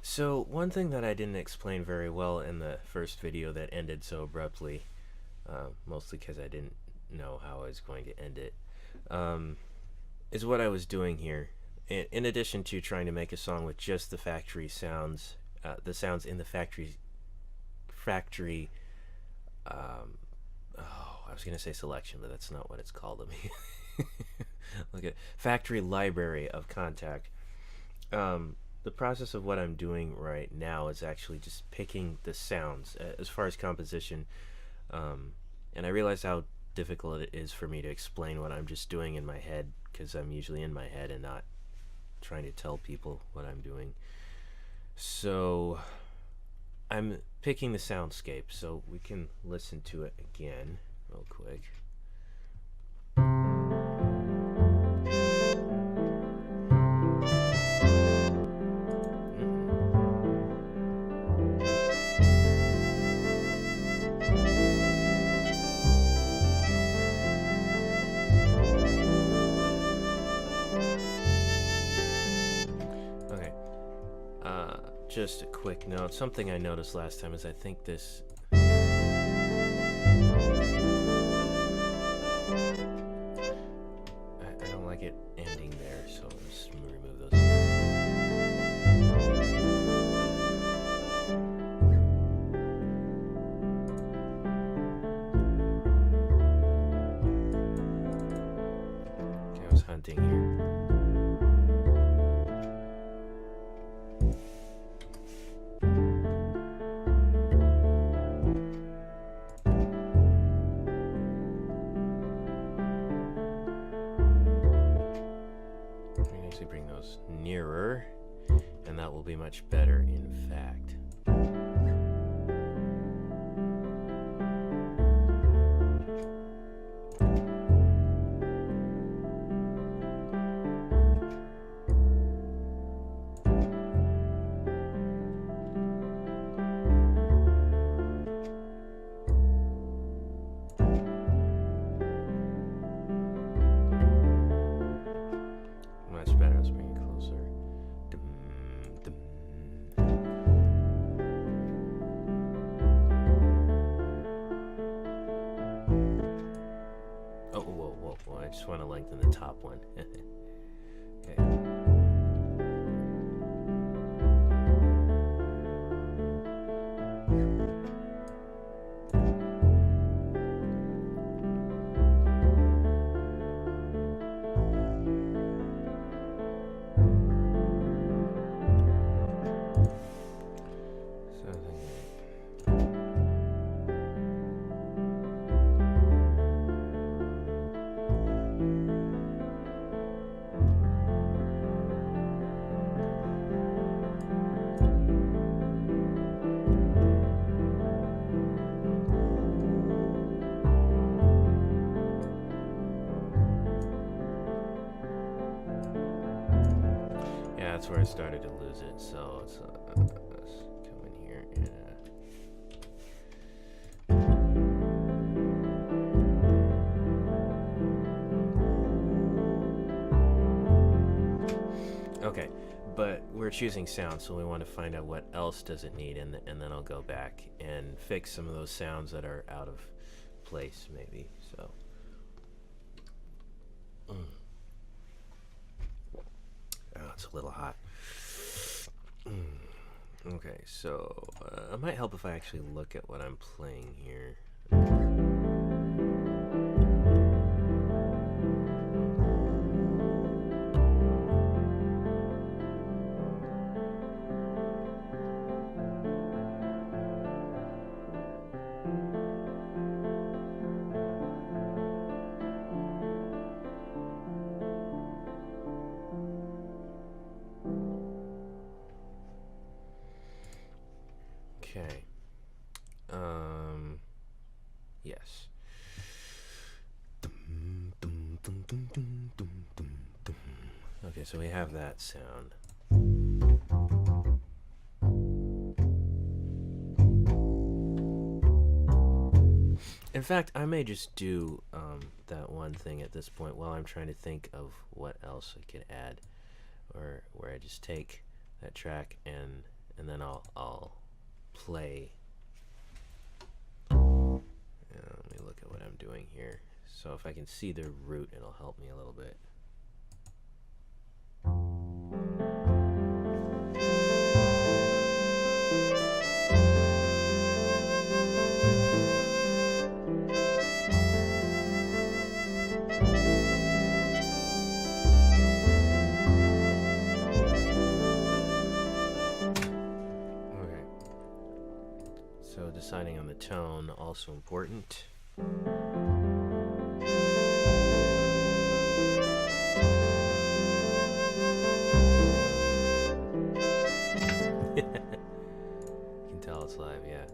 So one thing that I didn't explain very well in the first video that ended so abruptly, mostly because I didn't know how I was going to end it, um, is what I was doing here. In addition to trying to make a song with just the factory sounds, the sounds in the factory. Um, oh, I was gonna say selection, but that's not what it's called. Look at factory library of Kontakt. The process of what I'm doing right now is actually just picking the sounds as far as composition, and I realize how difficult it is for me to explain what I'm just doing in my head because I'm usually in my head and not trying to tell people what I'm doing. So I'm picking the soundscape so we can listen to it again real quick. Okay. Just a quick note. Something I noticed last time is I think this. I don't like it ending there, so let's remove those. Okay, I was hunting here. Bring those nearer, and that will be much better, in fact. Much better. Let's bring it closer. Oh, whoa. I just want to lengthen the top one. Okay. That's where I started to lose it, so let's come in here and okay, but we're choosing sound, so we want to find out what else does it need, and then I'll go back and fix some of those sounds that are out of place, maybe. So oh, it's a little hot. Okay, so it might help if I actually look at what I'm playing here. Okay. Yes. Okay, so we have that sound. In fact, I may just do that one thing at this point while I'm trying to think of what else I could add, or where I just take that track and and then I'll play. Let me look at what I'm doing here. So if I can see the root, it'll help me a little bit. Okay. So deciding on the tone, also important. You can tell it's live, yeah.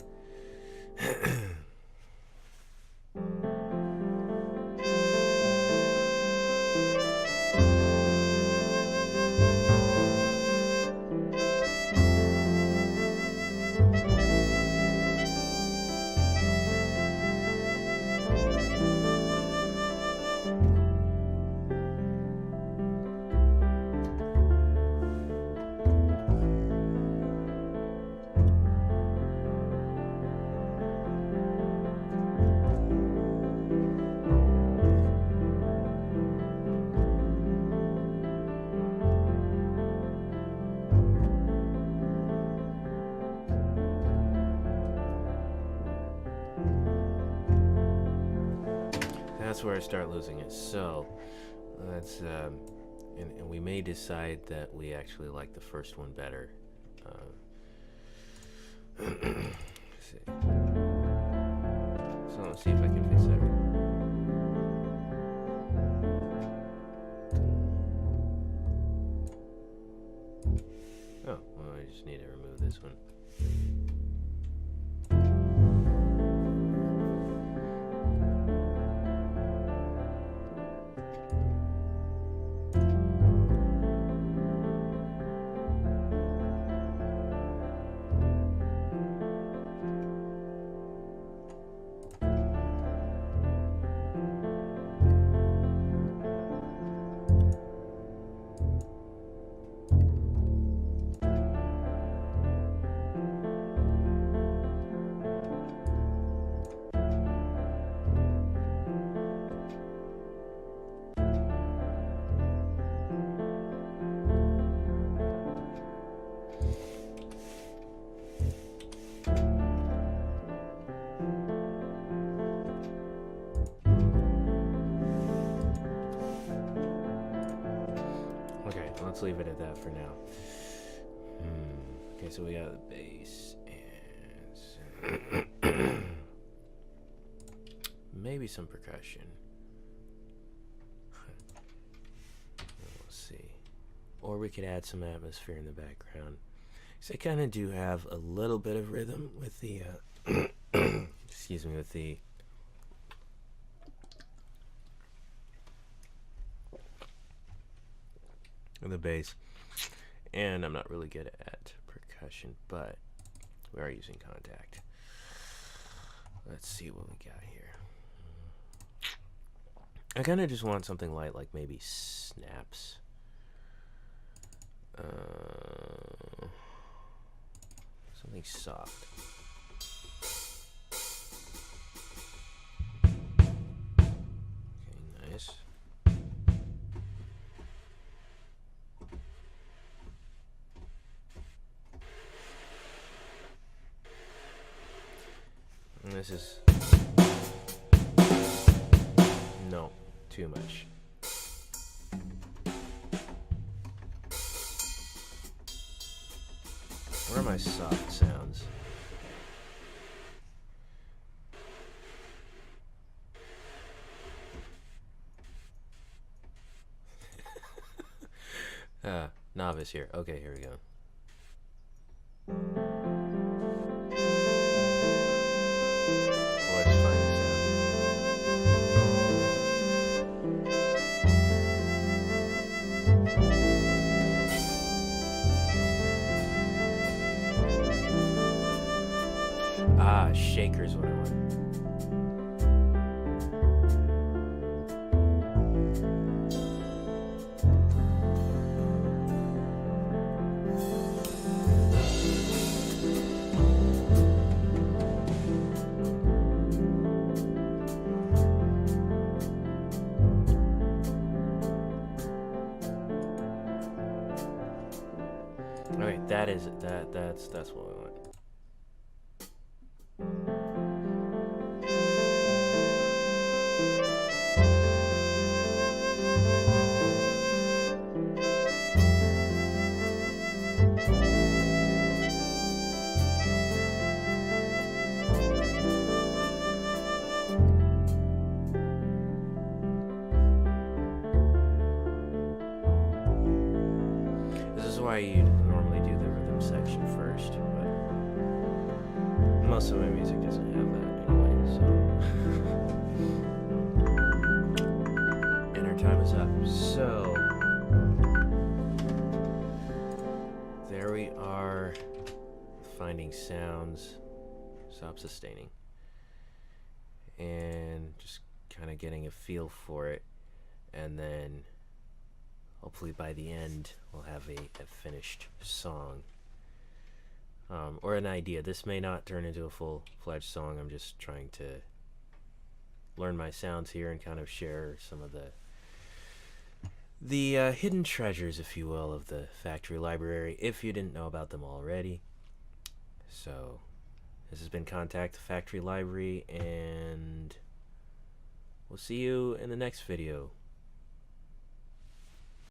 That's where I start losing it. So that's and we may decide that we actually like the first one better. Let's see. So let's see if I can fix everything. Oh, well, I just need to remove this one. Let's leave it at that for now. Okay, so we got the bass and maybe some percussion. We'll see. Or we could add some atmosphere in the background. So I kind of do have a little bit of rhythm with the excuse me, with the bass, and I'm not really good at percussion, but we are using Kontakt. Let's see what we got here. I kind of just want something light, like maybe snaps. Something soft. Okay, nice. And this is no, too much. Where are my soft sounds? Novice here. Okay, here we go. Let's find this out. Ah, shaker's what I want. That is that's what we want. This is why you normally do the rhythm section first, but most of my music doesn't have that anyway, so. And our time is up. So, there we are, finding sounds, stop sustaining, and just kind of getting a feel for it, and then hopefully by the end we'll have a finished song, or an idea. This may not turn into a full-fledged song. I'm just trying to learn my sounds here and kind of share some of the hidden treasures, if you will, of the factory library, if you didn't know about them already. So this has been Kontakt, the Factory Library, and we'll see you in the next video.